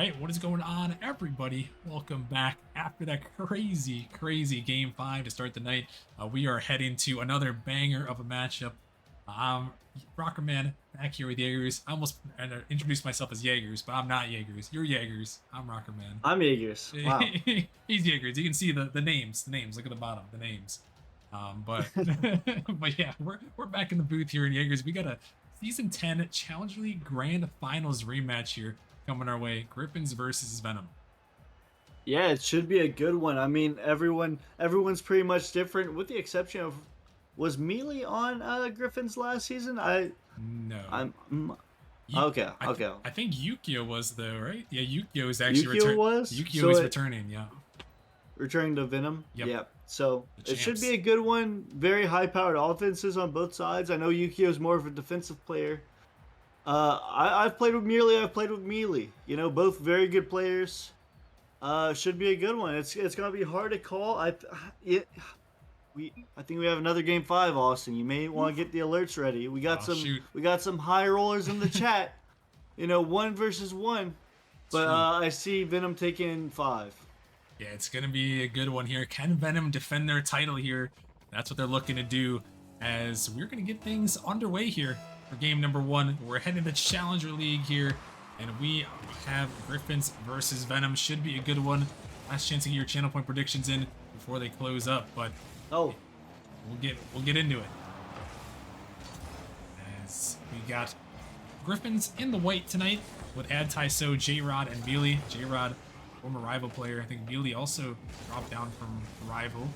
Alright, what is going on, everybody? Welcome back after that crazy game 5 to start the night. We are heading to another banger of a matchup. Rockerman back here with Jaegers. I almost introduced myself as Jaegers, but I'm not Jaegers. You're Jaegers. I'm Rockerman. I'm Eagers. Wow. He's Jaegers. You can see the names. The names. Look at the bottom. The names. But but yeah, we're back in the booth here in Jaegers. We got a Season 10 Challenge League Grand Finals rematch here coming our way. Gryphons versus Venom. Yeah, it should be a good one. I mean, everyone's pretty much different, with the exception of, was Melee on Gryphons last season? No. Okay. I think Yukio was though, right? Yeah, Yukio is actually Yukio is returning. Yeah. Returning to Venom. Yep. Yeah. So The it should champs. be a good one. Very high-powered offenses on both sides. I know Yukio is more of a defensive player. I've played with Melee. I've played with Melee. You know, both very good players. Should be a good one. It's gonna be hard to call. I think we have another game 5, Austin. You may want to get the alerts ready. We got we got some high rollers in the chat. You know, 1 versus 1. But I see Venom taking 5. Yeah, it's gonna be a good one here. Can Venom defend their title here? That's what they're looking to do. As we're gonna get things underway here for game number 1. We're heading to Challenger League here, and we have Gryphons versus Venom. Should be a good one. Last chance to get your channel point predictions in before they close up, but we'll get into it. As we got Gryphons in the white tonight with Ad Tyso, J-Rod, and Mealy. J-Rod, former rival player. I think Mealy also dropped down from rival,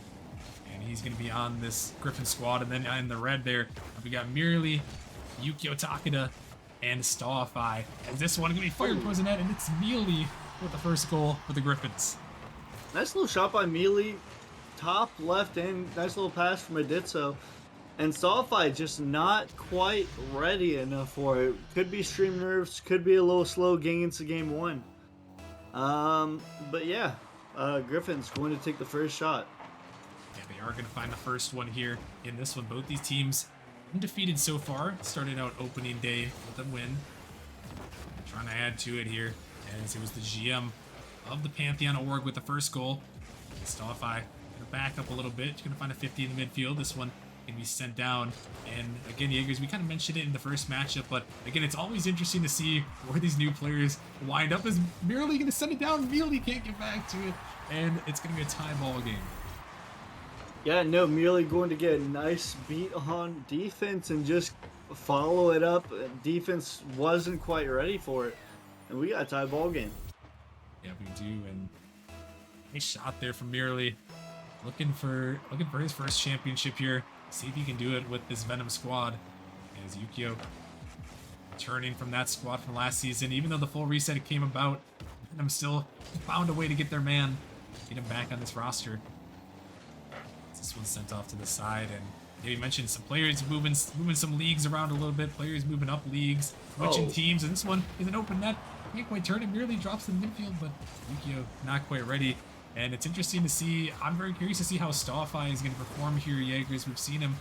and he's going to be on this Gryphon squad. And then in the red there, we got Mealy, Yukio Takeda, and Stallify. And this one going to be fired towards the net, and it's Mealy with the first goal for the Gryphons. Nice little shot by Mealy. Top left in. Nice little pass from Aditso. And Stallify just not quite ready enough for it. Could be stream nerves. Could be a little slow getting into game 1. But yeah, Gryphons going to take the first shot. Yeah, they are going to find the first one here in this one. Both these teams undefeated so far. Started out opening day with a win. Trying to add to it here, as it was the GM of the Pantheon Org with the first goal. Stallify going to back up a little bit. Going to find a 50 in the midfield. This one can be sent down. And again, Jaegers, we kind of mentioned it in the first matchup, but again, it's always interesting to see where these new players wind up. Is merely going to send it down. Mealy can't get back to it, and it's going to be a tie ball game. Yeah, no, merely going to get a nice beat on defense and just follow it up. Defense wasn't quite ready for it, and we got a tie ball game. Yeah, we do, and nice shot there from Merely. Looking for his first championship here. See if he can do it with this Venom squad. As Yukio returning from that squad from last season. Even though the full reset came about, Venom still found a way to get their man, get him back on this roster. This one's sent off to the side, and yeah, you mentioned some players moving some leagues around a little bit. Players moving up leagues, switching teams, and this one is an open net. Can't quite turn it. Merely drops in midfield, but Yukio not quite ready. And it's interesting to see. I'm very curious to see how Stallify is going to perform here, Jaegers. We've seen him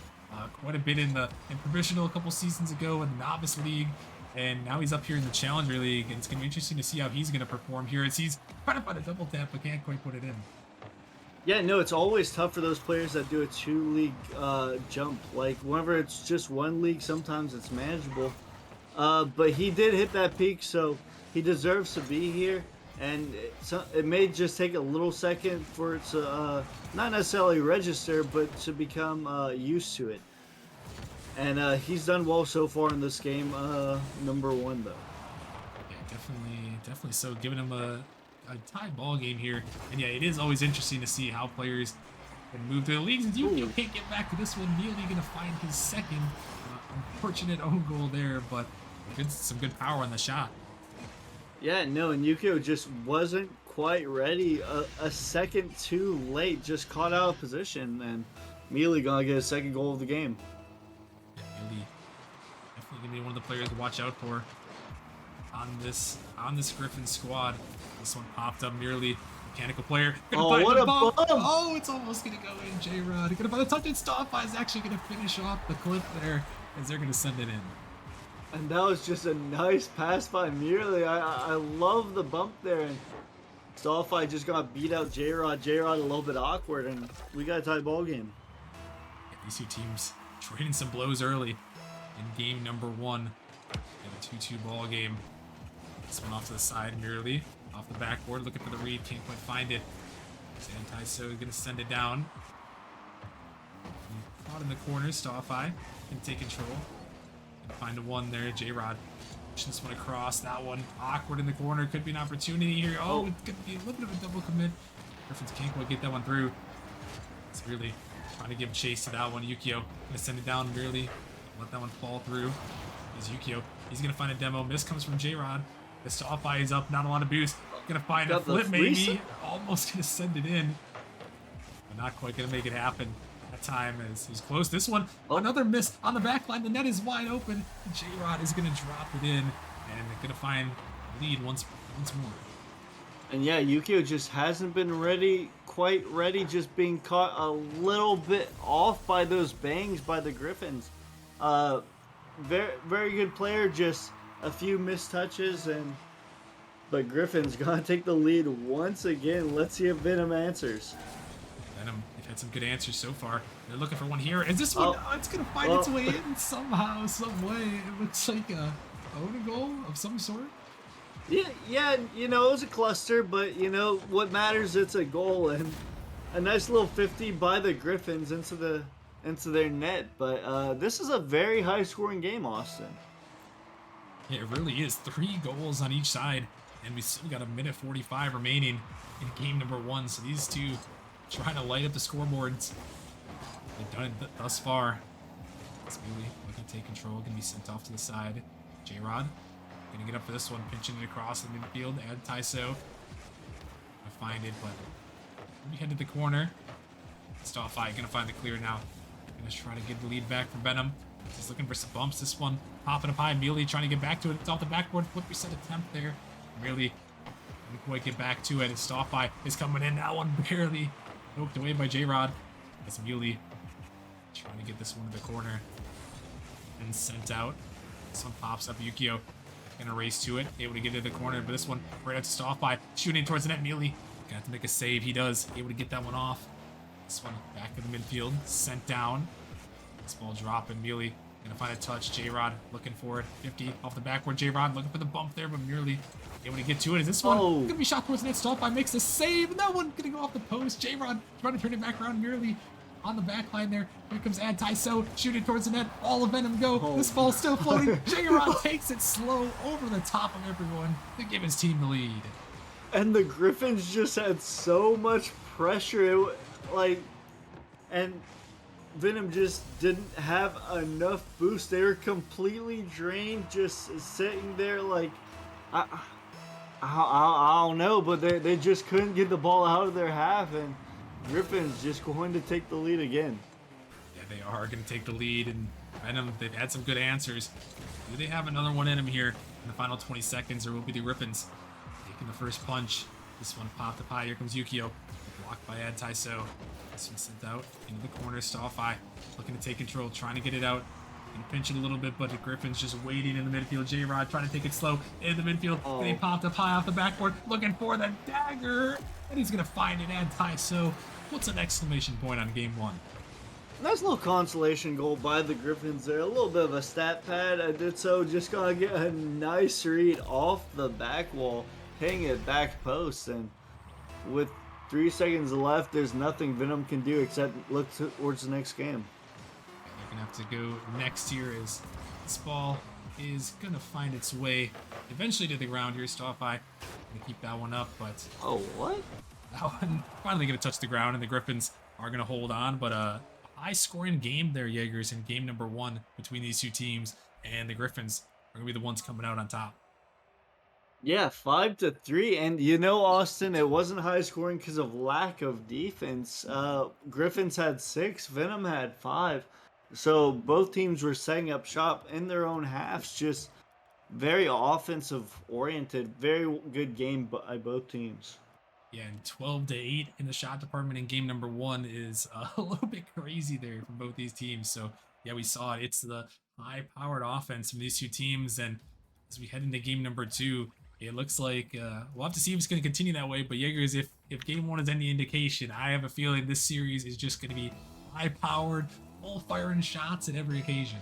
quite a bit in professional a couple seasons ago in the Novice League, and now he's up here in the Challenger League. And it's going to be interesting to see how he's going to perform here, as he's trying to find a double tap but can't quite put it in. Yeah, no, it's always tough for those players that do a 2-league jump. Like, whenever it's just 1 league, sometimes it's manageable. But he did hit that peak, so he deserves to be here. And it may just take a little second for it to not necessarily register, but to become used to it. And he's done well so far in this game, number 1 though. Yeah, definitely. So giving him a tie ball game here, and yeah, it is always interesting to see how players can move to the leagues. And Yukio can't get back to this one. Mealy gonna find his second unfortunate own goal there, but some good power on the shot. Yeah, no, and Yukio just wasn't quite ready. A second too late, just caught out of position, and Mealy gonna get a second goal of the game. Yeah, Mealy definitely gonna be one of the players to watch out for on this Gryphon squad. This one popped up. Merely mechanical player. Oh, what a bump! Oh, it's almost gonna go in. J-Rod gonna find a touch, and Stallify is actually gonna finish off the clip there, as they're gonna send it in. And that was just a nice pass by Merely. I love the bump there. And Starfire just got beat out J-Rod. J-Rod a little bit awkward, and we got a tie ball game. Yeah, these two teams trading some blows early in game number 1 in a 2-2 ball game. This one off to the side, Merely off the backboard, looking for the read, can't quite find it. Anti-So is gonna send it down. Caught in the corner, Starfire can take control. Can find a one there, J-Rod. Pushing this one across, that one awkward in the corner, could be an opportunity here. Oh, it could be a little bit of a double commit. Gryphons can't quite get that one through. It's really trying to give chase to that one. Yukio gonna send it down, really let that one fall through. Is Yukio, he's gonna find a demo. Miss comes from J-Rod. The Starfire is up, not a lot of boost. Gonna find a flip maybe. Almost gonna send it in. But not quite gonna make it happen. That time as he's close. This one, another miss on the back line. The net is wide open. J-Rod is gonna drop it in and gonna find lead once more. And yeah, Yukio just hasn't been quite ready, just being caught a little bit off by those bangs by the Gryphons. Very good player, just a few missed touches, but Gryphons gonna take the lead once again. Let's see if Venom answers. Venom, they've had some good answers so far. They're looking for one here. Is this one? It's gonna find its way in somehow, some way. It looks like a own goal of some sort. Yeah, you know, it was a cluster, but you know what matters? It's a goal and a nice little 50 by the Gryphons into their net. But this is a very high-scoring game, Austin. Yeah, it really is. 3 goals on each side, and we still got a minute 45 remaining in game number 1. So these two trying to light up the scoreboards. They've done it thus far. It's really looking to take control. Going to be sent off to the side. J-Rod gonna get up for this one, pinching it across the midfield. Anti-So gonna find it, but we head to the corner. Starfire gonna find the clear now. Gonna try to get the lead back from Venom. He's looking for some bumps. This one popping up high. Mealy trying to get back to it. It's off the backboard. Flip reset attempt there. Really didn't quite get back to it. And Starfire is coming in. That one barely poked away by J-Rod. It's Mealy trying to get this one to the corner and sent out. This one pops up. Yukio gonna race to it, able to get to the corner, but this one right out to Starfire, shooting towards the net. Mealy gonna have to make a save. He does, able to get that one off. This one back to the midfield, sent down. This ball dropping. Mealy gonna find a touch. J-Rod looking for it. 50 off the backboard. J-Rod looking for the bump there, but merely able to get to it. Is this one gonna be shot towards the net? Starfire makes a save, and that one gonna go off the post. J-Rod trying to turn it back around. Merely on the back line there. Here comes Anti-So shooting towards the net. All of Venom go. This ball's still floating. J-Rod takes it slow over the top of everyone to give his team the lead. And the Gryphons just had so much pressure. And Venom just didn't have enough boost. They were completely drained, just sitting there like, I don't know, but they just couldn't get the ball out of their half, and Gryphons just going to take the lead again. Yeah, they are going to take the lead, and Venom, they've had some good answers. Do they have another one in them here in the final 20 seconds, or will it be the Gryphons taking the first punch? This one popped up high. Here comes Yukio. Blocked by Anti-So. This one sent out into the corner. Starfire looking to take control, trying to get it out. And pinch it a little bit, but the Gryphons just waiting in the midfield. J-Rod trying to take it slow in the midfield. And he popped up high off the backboard, looking for the dagger. And he's going to find it. Anti-So puts an exclamation point on game 1. Nice little consolation goal by the Gryphons there. A little bit of a stat pad. I did so. Just going to get a nice read off the back wall, hitting it back post. And with 3 seconds left, there's nothing Venom can do except look towards the next game. They're going to have to go next here as this ball is going to find its way eventually to the ground here. Starfire going to keep that one up, but... Oh, what? That one finally going to touch the ground, and the Gryphons are going to hold on, but a high-scoring game there, Jaegers, in game number 1 between these two teams, and the Gryphons are going to be the ones coming out on top. Yeah, 5-3, and you know, Austin, it wasn't high scoring because of lack of defense. Gryphons had 6, Venom had 5, so both teams were setting up shop in their own halves. Just very offensive oriented, very good game by both teams. Yeah, and 12-8 in the shot department in game number 1 is a little bit crazy there from both these teams. So yeah, we saw it. It's the high-powered offense from these two teams, and as we head into game number 2, it looks like we'll have to see if it's going to continue that way. But Jaegers, if game 1 is any indication, I have a feeling this series is just going to be high-powered, all firing shots at every occasion.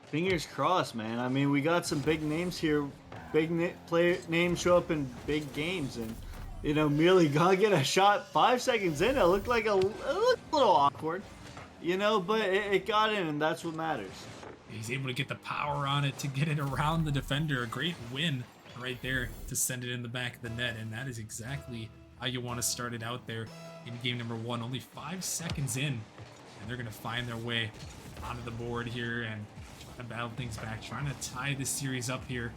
Fingers crossed, man. I mean, we got some big names here. Player names show up in big games, and you know, merely gonna get a shot 5 seconds in. It looked like it looked a little awkward, you know, but it got in, and that's what matters. He's able to get the power on it to get it around the defender. A great win right there to send it in the back of the net, and that is exactly how you want to start it out there in game number 1. Only 5 seconds in, and they're gonna find their way onto the board here and try to battle things back, trying to tie this series up here.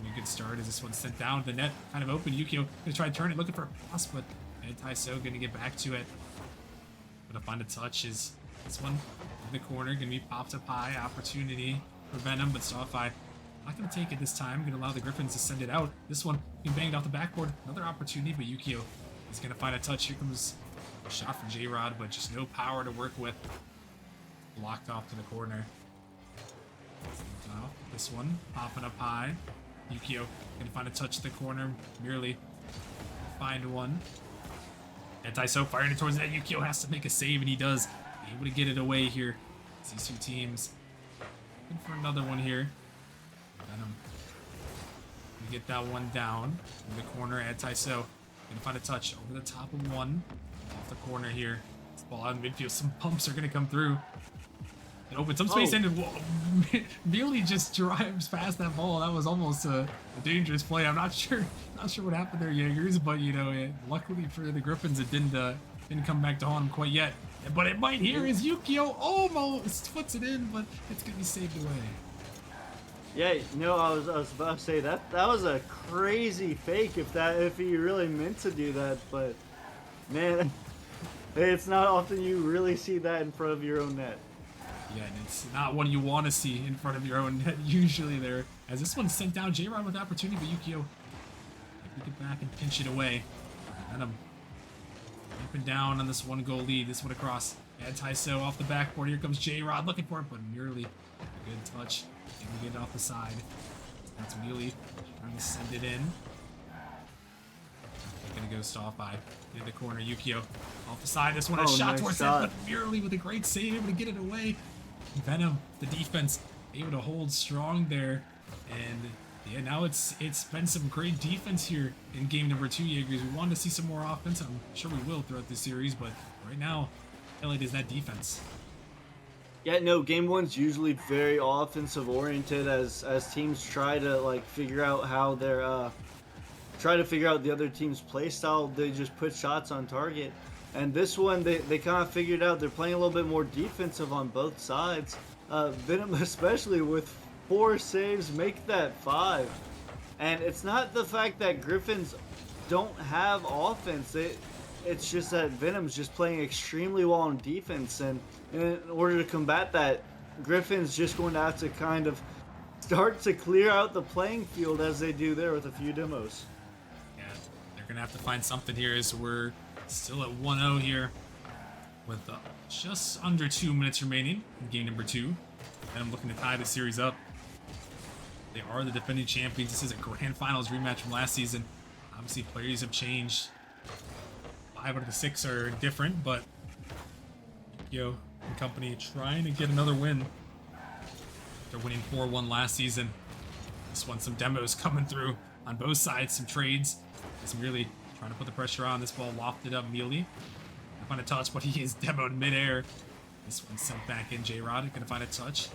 A good start as this one's sent down. The net kind of open. Yukio gonna try to turn it, looking for a pass, but Taiso gonna get back to it. Gonna find a touch. Is this one in the corner gonna be popped up high? Opportunity for Venom, but Starfire not gonna take it this time. Gonna allow the Gryphons to send it out. This one being banged off the backboard. Another opportunity, but Yukio is gonna find a touch. Here comes a shot from J-Rod, but just no power to work with. Blocked off to the corner. This one popping up high. Yukio gonna find a touch to the corner, merely find one. And Taiso firing it towards that. Yukio has to make a save, and he does. Able to get it away here. These two teams looking for another one here. Venom gonna get that one down in the corner. And Taiso gonna find a touch over the top of one. Off the corner here. This ball out in midfield. Some pumps are gonna come through. It opens some space and Mealy just drives past that ball. That was almost a dangerous play. I'm not sure what happened there, Jaegers, but you know, luckily for the Gryphons, it didn't come back to haunt him quite yet. But it might here as Yukio almost puts it in, but it's gonna be saved away. Yeah, no, I was about to say that was a crazy fake if he really meant to do that, but man, it's not often you really see that in front of your own net. Yeah, and it's not one you want to see in front of your own net usually there. As this one's sent down, J-Rod with opportunity, but Yukio pick it back and pinch it away. Venom up and down on this 1-goal lead. This one across. And Taiso off the backboard. Here comes J-Rod looking for it, but merely a good touch. Able to get it off the side. That's Mealy trying to send it in. Gonna go stop by in the corner. Yukio off the side. This one a shot nice towards it, but merely with a great save, able to get it away. Venom, the defense, able to hold strong there, and yeah, now it's been some great defense here in game number 2, Jaegers. We wanted to see some more offense. I'm sure we will throughout this series, but right now, highlight is that defense. Yeah, no, game 1's usually very offensive oriented as teams try to like figure out how they're try to figure out the other team's play style. They just put shots on target. And this one, they kind of figured out they're playing a little bit more defensive on both sides. Venom, especially with 4 saves, make that 5. And it's not the fact that Gryphons don't have offense. It's just that Venom's just playing extremely well on defense. And in order to combat that, Gryphons just going to have to kind of start to clear out the playing field as they do there with a few demos. Yeah, they're going to have to find something here as we're still at 1-0 here with just under 2 minutes remaining in game number 2. And I'm looking to tie the series up. They are the defending champions. This is a grand finals rematch from last season. Obviously, players have changed. 5 out of the 6 are different, but Yukio and company trying to get another win. They're winning 4-1 last season. This one, some demos coming through on both sides, some trades. It's merely trying to put the pressure on. This ball lofted up Mealy. Gonna find a touch, but he is demoed midair. This one sent back in. J-Rod gonna find a touch.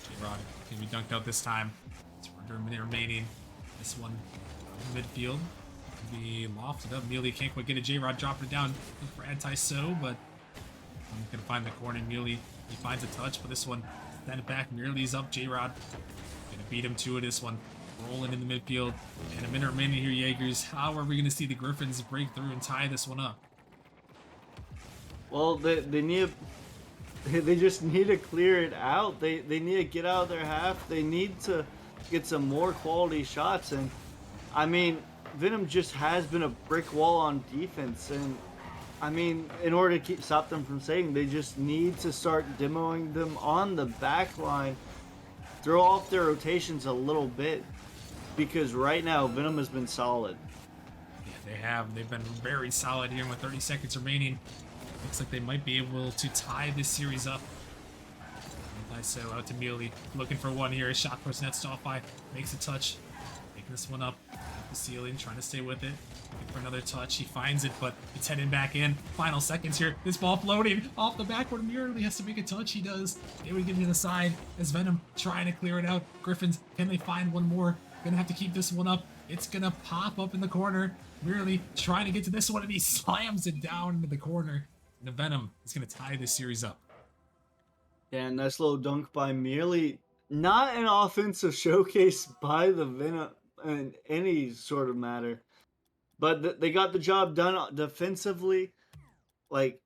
J-Rod gonna be dunked out this time. It's under a minute remaining. This one in midfield. Gonna be lofted up. Mealy can't quite get it. J-Rod dropped it down. Look for anti-so, but I'm gonna find the corner. Mealy, he finds a touch, but this one send it back. Mealy's up. J-Rod gonna beat him to it. This one rolling in the midfield. And a minute remaining here, Jaegers. How are we going to see the Gryphons break through and tie this one up? Well, they just need to clear it out. They need to get out of their half. They need to get some more quality shots. And I mean, Venom just has been a brick wall on defense. And I mean, in order to stop them from saying, they just need to start demoing them on the back line, throw off their rotations a little bit, because right now Venom has been solid. Yeah, they have. They've been very solid here with 30 seconds remaining. Looks like they might be able to tie this series up. So out to Mealy, looking for one here. Shot towards net stop by, makes a touch, making this one up. Up the ceiling, trying to stay with it. Looking for another touch. He finds it, but it's heading back in. Final seconds here. This ball floating off the backboard. Mealy has to make a touch. He does. They would get to the side as Venom trying to clear it out. Gryphons, can they find one more? Gonna have to keep this one up. It's gonna pop up in the corner. Mealy trying to get to this one, and he slams it down into the corner. And the Venom is gonna tie this series up. Yeah, nice little dunk by Merely. Not an offensive showcase by the Venom in any sort of matter, but they got the job done defensively. Like,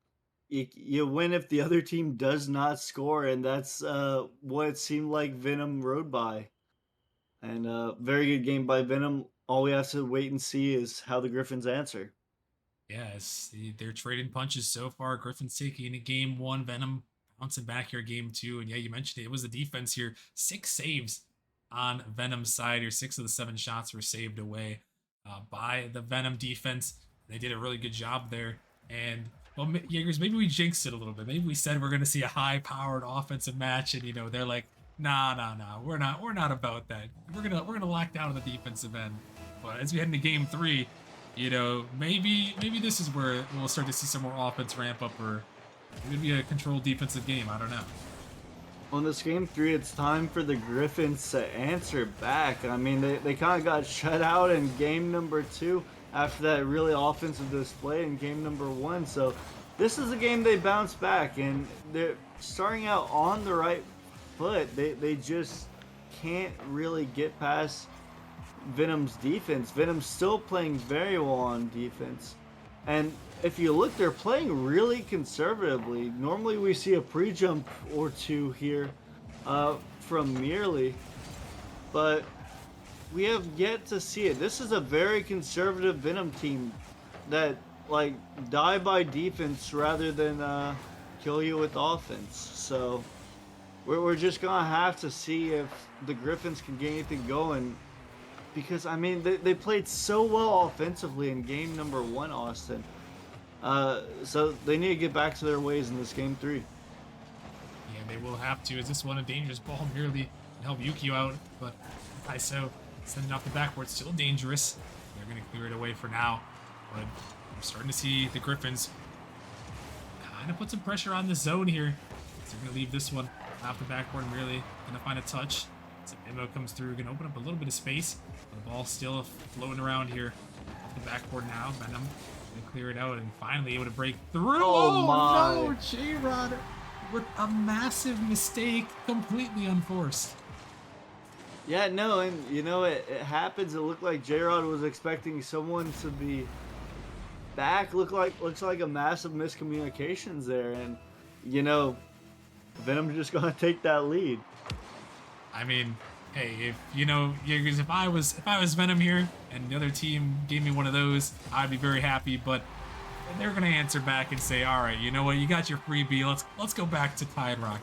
you win if the other team does not score, and that's what it seemed like Venom rode by. And very good game by Venom. All we have to wait and see is how the Griffins answer. Yes, they're trading punches so far. Griffin's taking a game one, Venom bouncing back here game two. And yeah, you mentioned it was the defense here. 6 saves on Venom's side here. 6 of the 7 shots were saved away by the Venom defense. They did a really good job there. And well, Jaegers, maybe we jinxed it a little bit. Maybe we said we're going to see a high-powered offensive match, and they're like, nah, we're not about that. We're gonna lock down on the defensive end. But as we head into game 3, maybe this is where we'll start to see some more offense ramp up, or maybe a controlled defensive game. I don't know. On this game 3, it's time for the Griffins to answer back. I mean, they kind of got shut out in game number 2 after that really offensive display in game number 1. So this is a game they bounce back, and they're starting out on the right foot. They just can't really get past Venom's defense. Venom's still playing very well on defense. And if you look, they're playing really conservatively. Normally we see a pre-jump or two here from Merely, but we have yet to see it. This is a very conservative Venom team that like die by defense rather than kill you with offense. So we're just gonna have to see if the Griffins can get anything going, because I mean they played so well offensively in game number 1, Austin. So they need to get back to their ways in this game 3. Yeah, they will have to. Is this one a dangerous ball? Merely can help Yukio out, but Kaiso sending off the backboard, still dangerous. They're gonna clear it away for now, but we're starting to see the Griffins kind of put some pressure on the zone here. So they're gonna leave this one off the backboard. Merely gonna find a touch. So Imo comes through, gonna open up a little bit of space. The ball still floating around here off the backboard now. Venom gonna clear it out and finally able to break through. Oh my! No, J-Rod with a massive mistake, completely unforced. Yeah, no, and it happens. It looked like J-Rod was expecting someone to be back. Looks like a massive miscommunications there, and Venom just gonna take that lead. I mean, hey, if I was Venom here and the other team gave me one of those, I'd be very happy. But they're gonna answer back and say, all right, you know what, you got your freebie. Let's go back to Tide Rocket.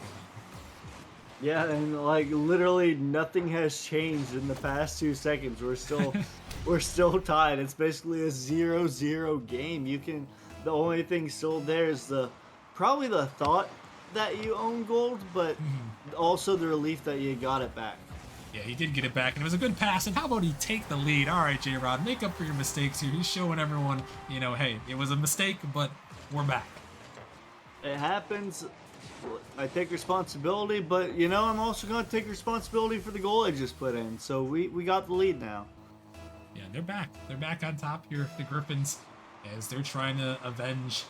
Yeah, and like literally nothing has changed in the past 2 seconds. We're still tied. It's basically a 0-0 game. The only thing still there is probably the thought that you own gold, but also the relief that you got it back. Yeah, he did get it back, and it was a good pass. And how about he take the lead? All right, J-Rod, make up for your mistakes here. He's showing everyone, hey, it was a mistake, but we're back. It happens. I take responsibility, but I'm also going to take responsibility for the goal I just put in. So we got the lead now. Yeah, they're back. They're back on top here, the Griffins, as they're trying to avenge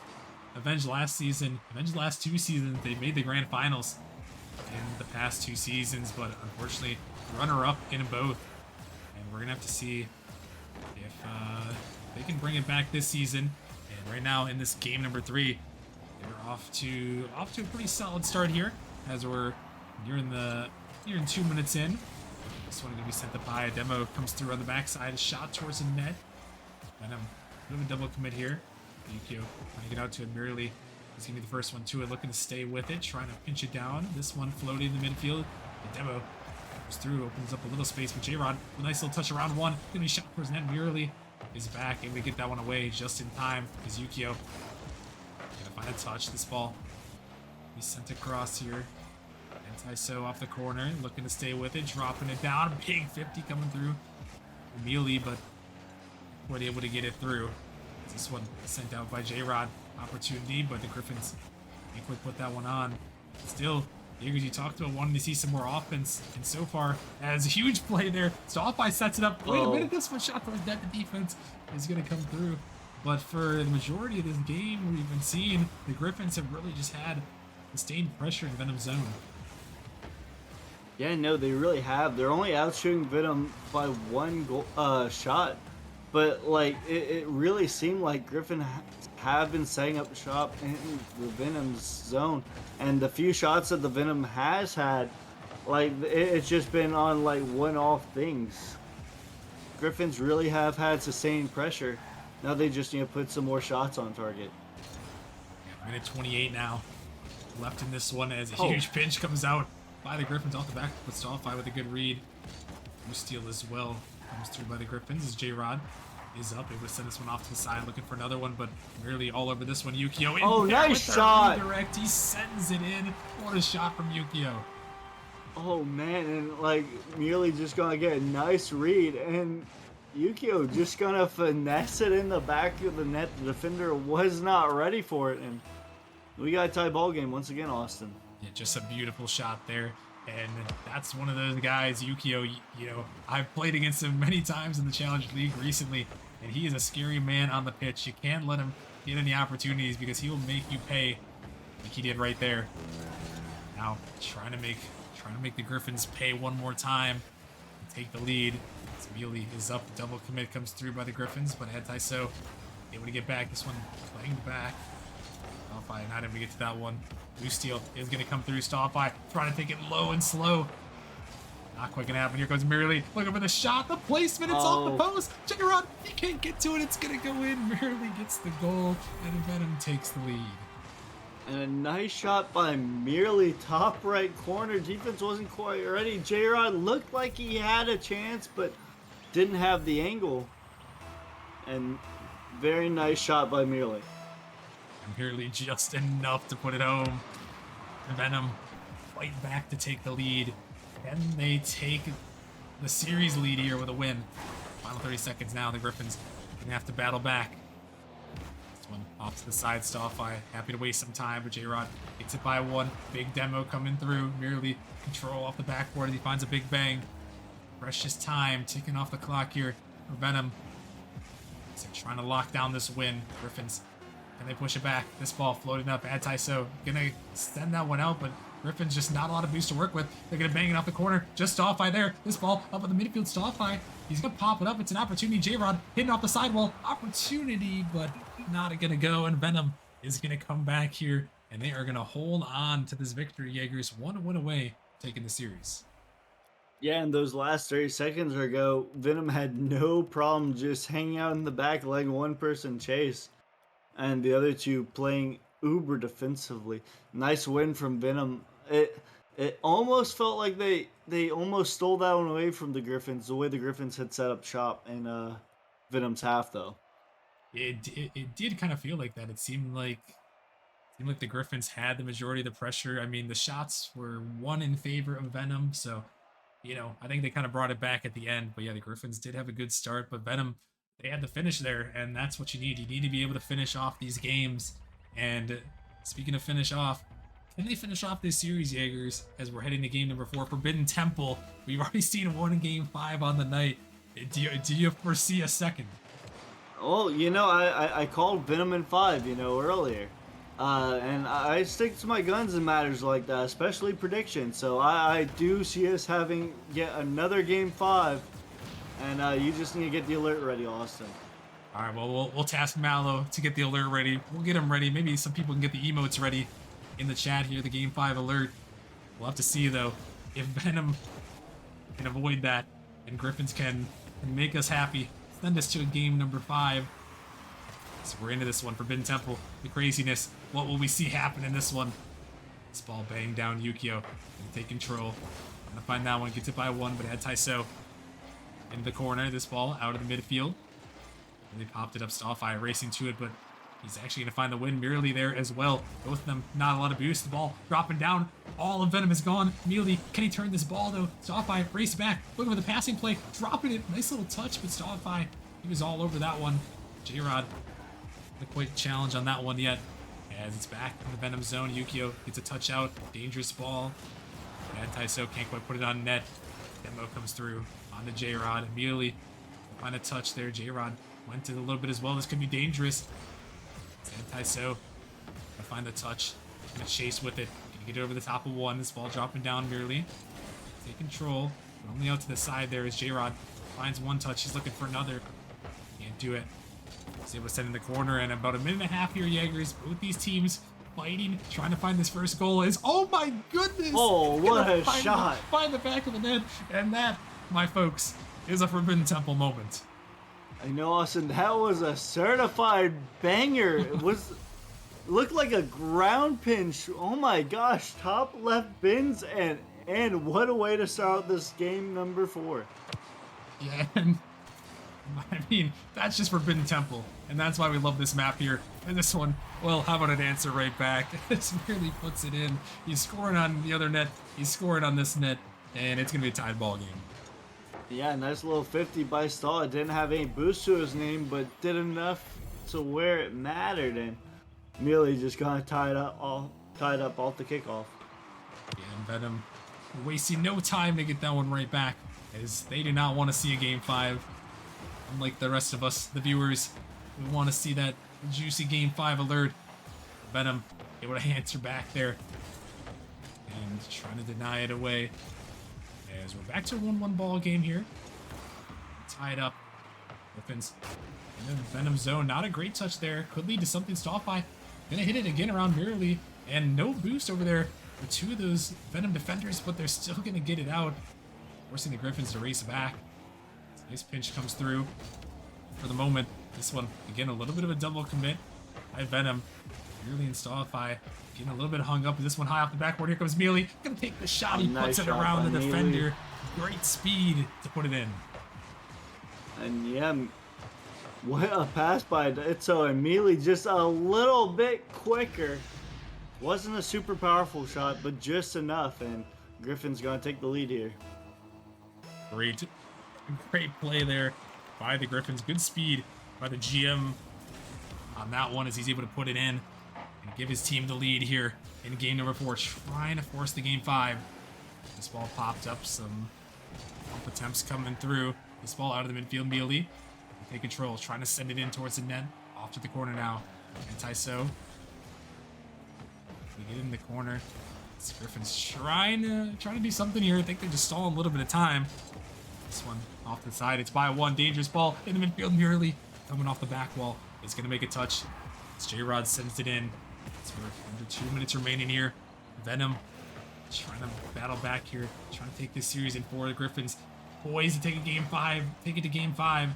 last season, avenge the last 2 seasons. They made the grand finals in the past 2 seasons, but unfortunately runner-up in both. And we're gonna have to see if they can bring it back this season. And right now in this game number 3, they're off to a pretty solid start here, as we're nearing 2 minutes in. This one gonna be sent up high. A demo comes through on the backside, a shot towards the net. Venom, a bit of a double commit here. Yukio trying to get out to it merely. He's going to be the first one to it, looking to stay with it, trying to pinch it down. This one floating in the midfield. The demo goes through, opens up a little space for J-Rod. A nice little touch around one. Going to be shot for his net. Merely is back, able to get that one away just in time. Is Yukio going to find a touch. This ball be sent across here. Anti-So off the corner, looking to stay with it, dropping it down. Big 50 coming through. Mealy, but weren't able to get it through. This one sent out by J-Rod. Opportunity, but the Gryphons can't quite put that one on. Still, Jaegers, you talked about wanting to see some more offense, and so far, as a huge play there. Stoffy sets it up. Wait a minute, this one shot for his net. The defense is going to come through. But for the majority of this game, we've been seeing the Gryphons have really just had sustained pressure in Venom's zone. Yeah, no, they really have. They're only outshooting Venom by one shot. But, like, it really seemed like Gryphon have been setting up shop in the Venom's zone. And the few shots that the Venom has had, like, it's just been on, like, one-off things. Gryphons really have had sustained pressure. Now they just need to put some more shots on target. Minute 28 now. Left in this one as a huge pinch comes out by the Gryphons off the back with Stoffy with a good read. Blue steal as well comes through by the Gryphons as J-Rod is up. Able to send this one off to the side, looking for another one, but really all over this one. Yukio. Oh, nice shot! Redirect. He sends it in. What a shot from Yukio. Oh man, and like merely just gonna get a nice read, and Yukio just gonna finesse it in the back of the net. The defender was not ready for it, and we got a tie ball game once again, Austin. Yeah, just a beautiful shot there. And that's one of those guys, Yukio, you know, I've played against him many times in the Challenge League recently, and he is a scary man on the pitch. You can't let him get any opportunities because he will make you pay like he did right there. Now, trying to make the Gryphons pay one more time and take the lead. Mealy is up, double commit comes through by the Gryphons, but Anti-So able to get back. This one playing back. Stoffy not able to get to that one. Blue steal is going to come through. Stoffy trying to take it low and slow. Not quite going to happen. Here goes Merely looking for the shot. The placement, it's off the post. J-Rod, he can't get to it. It's going to go in. Merely gets the goal, and Venom takes the lead. And a nice shot by Merely, top right corner. Defense wasn't quite ready. J-Rod looked like he had a chance, but didn't have the angle. And very nice shot by Merely. Merely just enough to put it home. Venom fight back to take the lead. Can they take the series lead here with a win? Final 30 seconds now. The Gryphons are going to have to battle back. This one off to the side. Stoffy happy to waste some time, but J-Rod gets it by one. Big demo coming through. Merely control off the backboard as he finds a big bang. Precious time ticking off the clock here for Venom. So trying to lock down this win. Gryphons, can they push it back? This ball floating up. Anti-So gonna send that one out, but Gryphons just not a lot of boost to work with. They're gonna bang it off the corner. Just Stoffy there. This ball up at the midfield. Stoffy, he's gonna pop it up. It's an opportunity. J-Rod hitting off the sidewall. Opportunity, but not gonna go. And Venom is gonna come back here, and they are gonna hold on to this victory. Jaegers 1 win away, taking the series. Yeah, and those last 30 seconds ago, Venom had no problem just hanging out in the back, letting one person chase, and the other two playing uber defensively. Nice win from Venom. It almost felt like they almost stole that one away from the Gryphons, the way the Gryphons had set up shop in Venom's half, though. It did kind of feel like that. It seemed like the Gryphons had the majority of the pressure. I mean, the shots were one in favor of Venom, so you know, I think they kind of brought it back at the end. But yeah, the Gryphons did have a good start, but Venom, they had the finish there, and that's what you need. You need to be able to finish off these games. And speaking of finish off, can they finish off this series, Jaegers, as we're heading to game number 4, Forbidden Temple? We've already seen one in game 5 on the night. Do you foresee a second? Well, you know, I called Venom in 5, you know, earlier. And I stick to my guns in matters like that, especially predictions. So I do see us having yet another game 5, and you just need to get the alert ready, Austin. All right, well, we'll task Mallow to get the alert ready. We'll get him ready. Maybe some people can get the emotes ready in the chat here, the game 5 alert. We'll have to see, though, if Venom can avoid that and Gryphons can make us happy. Send us to a game number 5. So we're into this one. Forbidden Temple, the craziness. What will we see happen in this one? This ball banged down Yukio. Gonna take control. Gonna find that one. Gets it by 1, but it had Taiso into the corner. This ball out of the midfield. And they popped it up. Starfire racing to it, but he's actually going to find the win. Merely there as well. Both of them, not a lot of boost. The ball dropping down. All of Venom is gone. Mealy, can he turn this ball though? Starfire race back. Looking for the passing play. Dropping it. Nice little touch, but Starfire, he was all over that one. J-Rod, not quite challenge on that one yet. As it's back in the Venom zone. Yukio gets a touch out. Dangerous ball. And Taiso can't quite put it on net. Demo comes through on the J-Rod. Immediately find a touch there. J-Rod went to a little bit as well. This could be dangerous. Taiso gonna find the touch. Gonna chase with it. Gonna get it over the top of 1. This ball dropping down merely. Take control. But only out to the side there as J-Rod finds 1 touch. He's looking for another. Can't do it. He's able to send in the corner, and about a minute and a half here, Jaegers. Both these teams fighting, trying to find this first goal. Is, oh my goodness! Oh, what a shot! Find the back of the net, and that, my folks, is a Forbidden Temple moment. I know, Austin. That was a certified banger. It looked like a ground pinch. Oh my gosh! Top left bins, and what a way to start this game number 4. Yeah, and I mean, that's just Forbidden Temple, and that's why we love this map here. And this one, well, how about an answer right back? This really puts it in. He's scoring on the other net, he's scoring on this net, and it's going to be a tied ball game. Yeah, nice little 50 by Stahl. It didn't have any boost to his name, but did enough to where it mattered, and Mealy just kind of tied up off the kickoff. Yeah, and Venom wasting no time to get that one right back, as they do not want to see a Game 5. Unlike the rest of us, the viewers, we want to see that juicy Game 5 alert. Venom able to answer back there. And trying to deny it away. As we're back to a 1-1 ball game here. Tied up. Gryphons. And then Venom zone. Not a great touch there. Could lead to something. Starfire gonna hit it again around Merely. And no boost over there for 2 of those Venom defenders, but they're still gonna get it out. Forcing the Gryphons to race back. Nice pinch comes through for the moment. This one, again, a little bit of a double commit by Venom. Merely and Starfire getting a little bit hung up. This one high off the backboard. Here comes Mealy. Gonna take the shot. He puts it around the defender. Great speed to put it in. And yeah, what a pass by Itzo, and Mealy just a little bit quicker. Wasn't a super powerful shot, but just enough, and Griffin's gonna take the lead here. Great play there by the Gryphons. Good speed by the GM on that one as he's able to put it in and give his team the lead here in game number 4, trying to force the Game 5. This ball popped up, some pump attempts coming through. This ball out of the midfield, Mealy. Take control, trying to send it in towards the net. Off to the corner now. And Taiso. We get in the corner. This Gryphons trying to do something here. I think they're just stalling a little bit of time. This one off the side. It's by 1. Dangerous ball in the midfield. Merely coming off the back wall. It's going to make a touch. As J-Rod sends it in. So we're under 2 minutes remaining here. Venom trying to battle back here. Trying to take this series in 4. The Gryphons poised to take a Game 5. Take it to Game 5.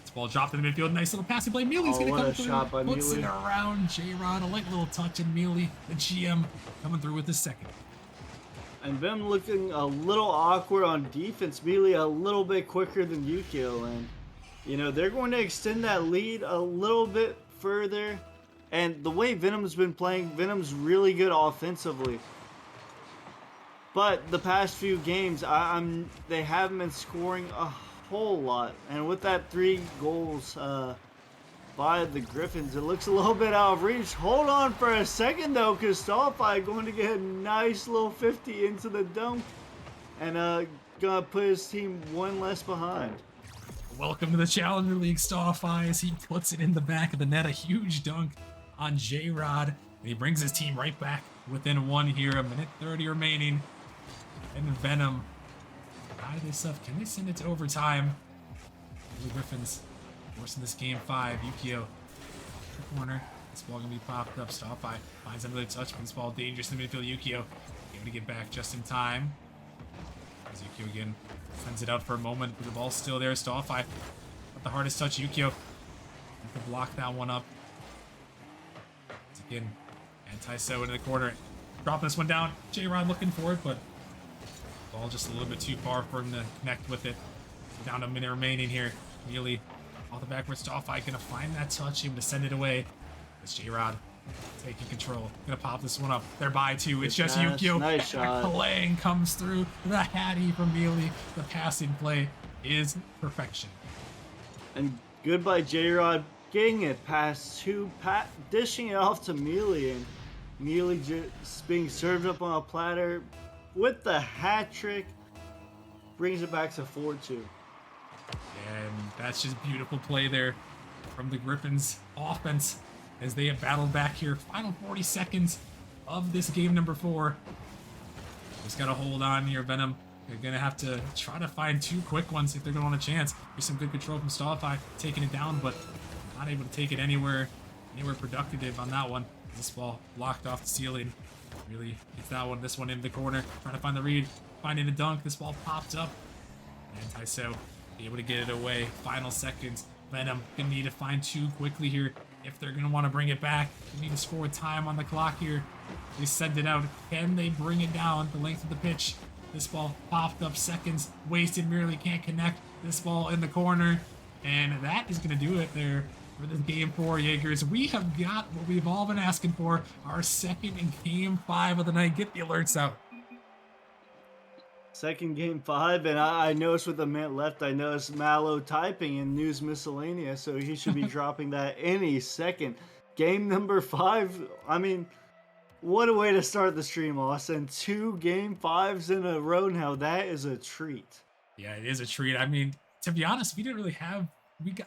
This ball dropped in the midfield. Nice little passing play. Mealy's going to come through. Puts it around J-Rod. A light little touch in Mealy. The GM coming through with the second. And Venom looking a little awkward on defense. Mealy a little bit quicker than Yukio, and you know they're going to extend that lead a little bit further. And the way Venom's been playing, Venom's really good offensively. But the past few games, they haven't been scoring a whole lot. And with that 3 goals by the Gryphons, it looks a little bit out of reach. Hold on for a second though, because Starfire going to get a nice little 50 into the dunk, and gonna put his team 1 less behind. Welcome to the Challenger League, Starfire, as he puts it in the back of the net. A huge dunk on J-Rod, and he brings his team right back within 1 here. 1:30 remaining, and Venom tie this up. Can they send it to overtime? The Gryphons forcing this Game 5. Yukio off the corner. This ball gonna be popped up. Starfire finds another touch, but this ball dangerous in the midfield. Yukio able to get back just in time. As Yukio again sends it out for a moment, but the ball's still there. Starfire got the hardest touch. Yukio to block that one up. Again, anti-so into the corner. Dropping this one down. J-Rod looking for it, but ball just a little bit too far for him to connect with it. Down to a minute remaining here. Mealy off the backwards to off-eye. Gonna find that touch, able to send it away. It's J-Rod taking control. Gonna pop this one up. They're by two. It's just Yukio. Nice shot. Playing comes through. The Hattie from Mealy. The passing play is perfection. And goodbye, J-Rod. Getting it past two, dishing it off to Mealy, and Mealy just being served up on a platter with the hat trick. Brings it back to 4-2. And that's just beautiful play there from the Gryphons offense as they have battled back here. Final 40 seconds of this game number 4. Just got to hold on here, Venom. They're going to have to try to find 2 quick ones if they're going to want a chance. There's some good control from Stallify taking it down, but not able to take it anywhere productive on that one. This ball blocked off the ceiling. Really gets that one, this one in the corner. Trying to find the read, finding a dunk. This ball popped up. Anti-so able to get it away. Final seconds. Venom gonna need to find 2 quickly here if they're gonna want to bring it back. They need to score time on the clock here. They send it out. Can they bring it down the length of the pitch? This ball popped up, seconds wasted, merely can't connect. This ball in the corner, and that is gonna do it there for this game 4, Jaegers. We have got what we've all been asking for, our second in game 5 of the night. Get the alerts out. Second game 5, and I noticed with a minute left, I noticed Mallow typing in News Miscellaneous, so he should be dropping that any second. Game number 5, I mean, what a way to start the stream, Austin. 2 game 5s in a row now. That is a treat. Yeah, it is a treat. I mean, to be honest, we didn't really have...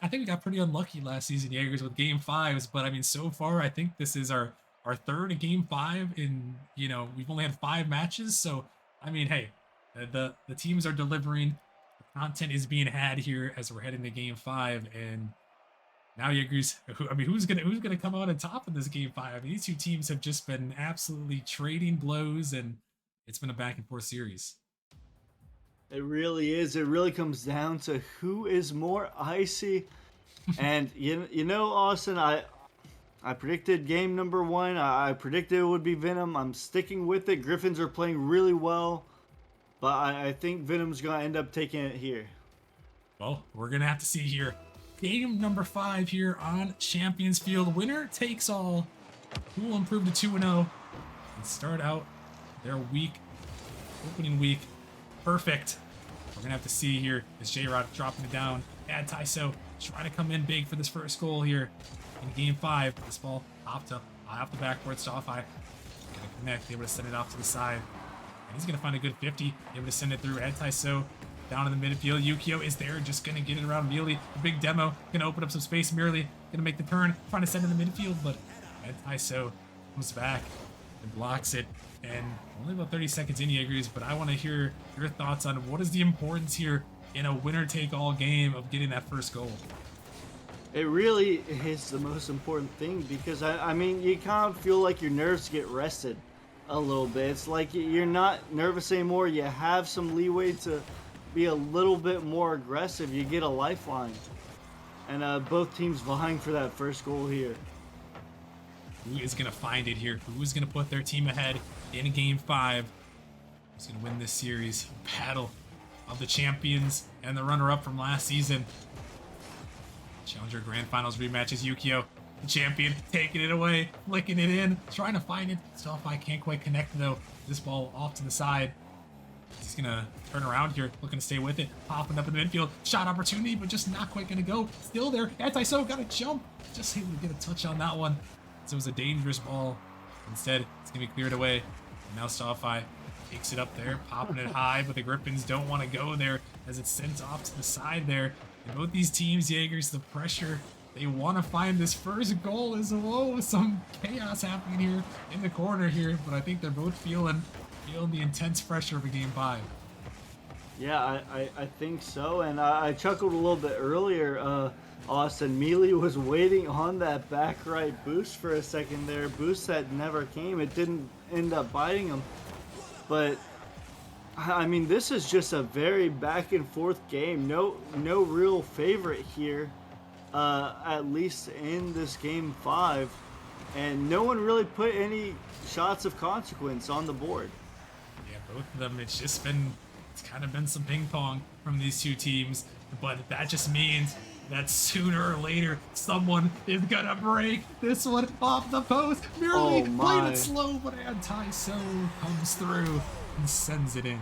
I think we got pretty unlucky last season, Jaegers, with game 5s, but I mean, so far, I think this is our third game 5 in, you know, we've only had 5 matches, so, I mean, hey, the teams are delivering. The content is being had here as we're heading to game 5, and now Jaegers, who's gonna come out on top in this game 5? I mean, these 2 teams have just been absolutely trading blows, and it's been a back and forth series. It really is. It really comes down to who is more icy. And you know, Austin, I predicted game number 1. I predicted it would be Venom. I'm sticking with it. Gryphons are playing really well, but I think Venom's gonna end up taking it here. Well, we're gonna have to see here. Game number 5 here on Champions Field. Winner takes all. Who will improve to 2-0 and start out their opening week perfect. We're gonna have to see here as J-Rod dropping it down. Anti-so trying to come in big for this first goal here in game 5. This ball popped up high off the backboard. Stallify gonna connect, able to send it off to the side. And he's gonna find a good 50, able to send it through. Anti-so down in the midfield. Yukio is there, just gonna get it around Mealy. A big demo, gonna open up some space. Merely gonna make the turn, trying to send it in the midfield, but Anti-so comes back and blocks it. And only about 30 seconds in, Jaegers, but I want to hear your thoughts on what is the importance here in a winner-take-all game of getting that first goal. It really is the most important thing because, I mean, you kind of feel like your nerves get rested a little bit. It's like you're not nervous anymore. You have some leeway to be a little bit more aggressive. You get a lifeline. And both teams vying for that first goal here. Who is going to find it here? Who is going to put their team ahead in game 5? Who's going to win this series? Battle of the champions and the runner-up from last season. Challenger Grand Finals rematches. Yukio, the champion, taking it away, flicking it in, trying to find it. Stallify can't quite connect, though. This ball off to the side. He's going to turn around here, looking to stay with it. Popping up in the midfield. Shot opportunity, but just not quite going to go. Still there. Anti-so got a jump. Just able to get a touch on that one. So it was a dangerous ball. Instead, it's going to be cleared away. And now Stallify takes it up there, popping it high, but the Gryphons don't want to go there as it's sent off to the side there. And both these teams, Jaegers, the pressure, they want to find this first goal as well. Some chaos happening here in the corner here, but I think they're both feeling the intense pressure of a game 5. Yeah, I think so. And I chuckled a little bit earlier. Austin Mealy was waiting on that back right boost for a second there. Boost that never came. It didn't end up biting him. But I mean, this is just a very back and forth game. No real favorite here. at least in this game 5, and no one really put any shots of consequence on the board. Yeah, both of them. It's kind of been some ping pong from these two teams, but that just means that sooner or later someone is gonna break this one off the post. Merely Oh played it my. slow, but anti-so comes through and sends it in.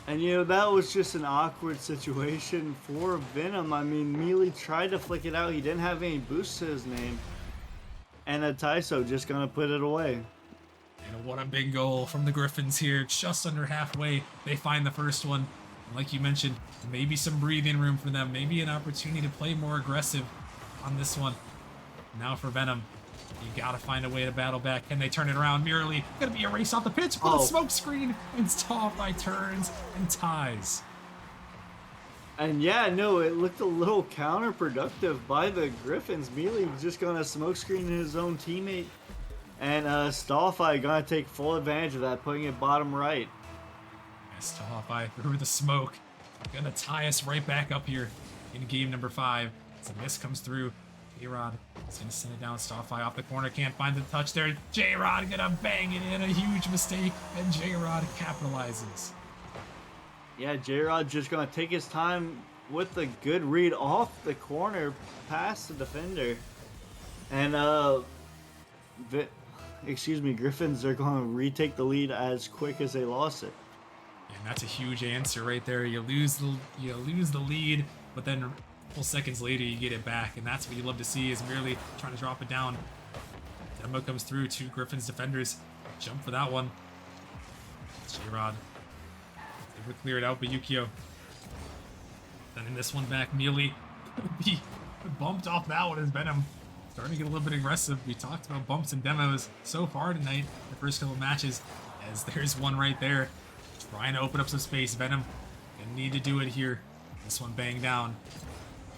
And that was just an awkward situation for Venom. I mean, Mealy tried to flick it out. He didn't have any boost to his name. And Taiso just gonna put it away. And what a big goal from the Gryphons here. Just under halfway, they find the first one. And like you mentioned, maybe some breathing room for them. Maybe an opportunity to play more aggressive on this one. Now for Venom. You gotta find a way to battle back. Can they turn it around? Merely gonna be a race off the pitch for the smoke screen. And Starfly turns and ties. And yeah, no, it looked a little counterproductive by the Gryphons. Mealy just gonna smokescreen his own teammate. And Starfly gonna take full advantage of that, putting it bottom right. Starfly through the smoke. Gonna tie us right back up here in game number 5. As a miss comes through. J-Rod is going to send it down. Starfly off the corner. Can't find the touch there. J-Rod going to bang it in. A huge mistake. And J-Rod capitalizes. Yeah, J-Rod just going to take his time with the good read off the corner past the defender. And, Gryphons are going to retake the lead as quick as they lost it. And that's a huge answer right there. You lose the lead, but then couple seconds later you get it back, and that's what you love to see, is merely trying to drop it down. Demo comes through, 2 Gryphons defenders jump for that one. J-Rod able to clear it out, but Yukio sending this one back. Mealy be bumped off that one as Venom starting to get a little bit aggressive. We talked about bumps and demos so far tonight, the first couple matches, as there's one right there trying to open up some space. Venom gonna need to do it here. This one banged down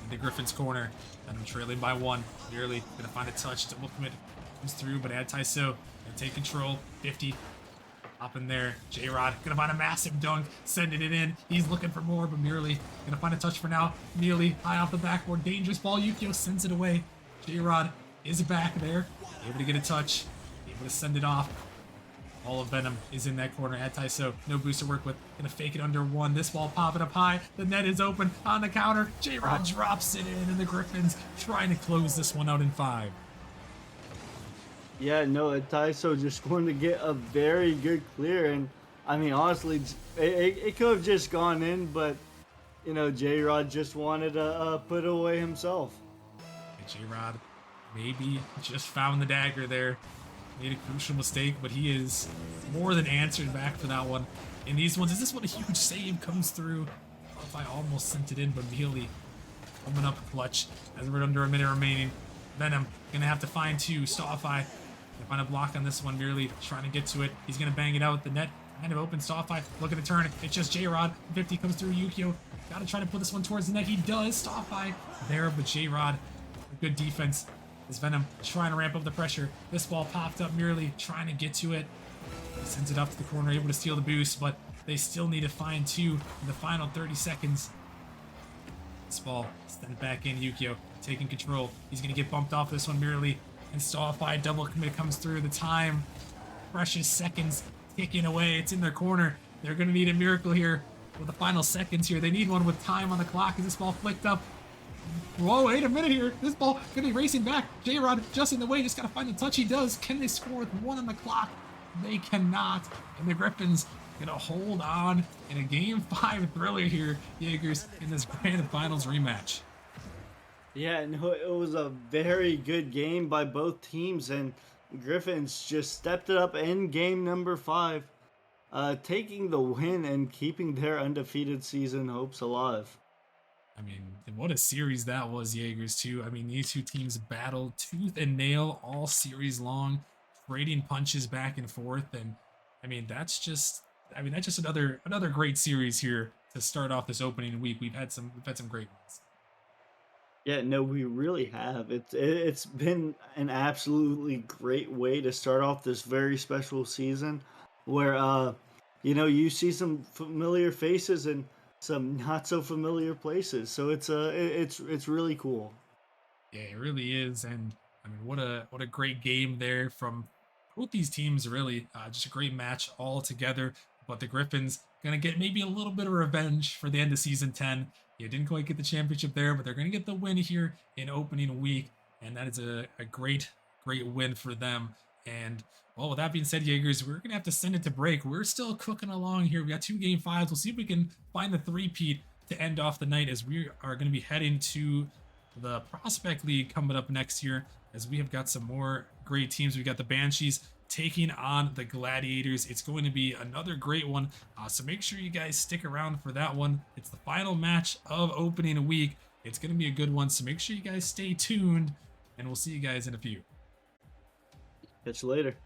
in the Gryphons corner, and I'm trailing by 1. Merely gonna find a touch. Double commit comes through, but Taiso gonna take control. 50 up in there. J-Rod gonna find a massive dunk, sending it in. He's looking for more, but Merely gonna find a touch for now. Merely high off the backboard, dangerous ball. Yukio sends it away. J-Rod is back there, able to get a touch, able to send it off. All of Venom is in that corner. Taiso, no boost to work with. Gonna fake it under 1. This ball popping up high. The net is open on the counter. J-Rod drops it in, and the Gryphons trying to close this one out in 5. Yeah, no, Taiso just going to get a very good clear. And, I mean, honestly, it could have just gone in, but, J-Rod just wanted to put it away himself. And J-Rod maybe just found the dagger there. Made a crucial mistake, but he is more than answered back for that one. In these ones, is this one a huge save comes through? If I almost sent it in, but Mealy coming up clutch as we're under a minute remaining. Venom gonna have to find 2. Starfly gonna find a block on this one. Merely trying to get to it. He's gonna bang it out. The net kind of open. Starfly looking to turn. It's just J-Rod. 50 comes through. Yukio gotta try to put this one towards the net. He does. Starfly there, but J-Rod, good defense. Is Venom trying to ramp up the pressure. This ball popped up, Merely trying to get to it. He sends it up to the corner, able to steal the boost, but they still need to find 2 in the final 30 seconds. This ball sent back in. Yukio taking control. He's going to get bumped off this one, Merely. And Starfly double commit comes through. The time, precious seconds ticking away. It's in their corner. They're going to need a miracle here with the final seconds here. They need one with time on the clock as this ball flicked up. Whoa, wait a minute here. This ball gonna be racing back. J-Rod just in the way, just gotta find the touch. He does. Can they score with 1 on the clock? They cannot. And the Gryphons gonna hold on in a game 5 thriller here, Jaegers, in this grand finals rematch. Yeah, no, it was a very good game by both teams, and Gryphons just stepped it up in game number 5, taking the win and keeping their undefeated season hopes alive. I mean, what a series that was, Jaegers, too. I mean, these two teams battled tooth and nail all series long, trading punches back and forth. And I mean, that's just another great series here to start off this opening week. We've had some great ones. Yeah, no, we really have. It's been an absolutely great way to start off this very special season, where you see some familiar faces, and some not so familiar places. So it's really cool. Yeah, it really is, and I mean, what a great game there from both these teams. Really, just a great match all together. But the Gryphons gonna get maybe a little bit of revenge for the end of season 10. You didn't quite get the championship there, but they're gonna get the win here in opening week, and that is a great win for them. And well, with that being said, Jaegers, we're gonna have to send it to break. We're still cooking along here. We got 2 game 5s. We'll see if we can find the three-peat to end off the night as we are going to be heading to the Prospect League coming up next year, as we have got some more great teams. We got the Banshees taking on the Gladiators. It's going to be another great one, so make sure you guys stick around for that one. It's the final match of opening week. It's going to be a good one, so make sure you guys stay tuned, and we'll see you guys in a few. Catch you later.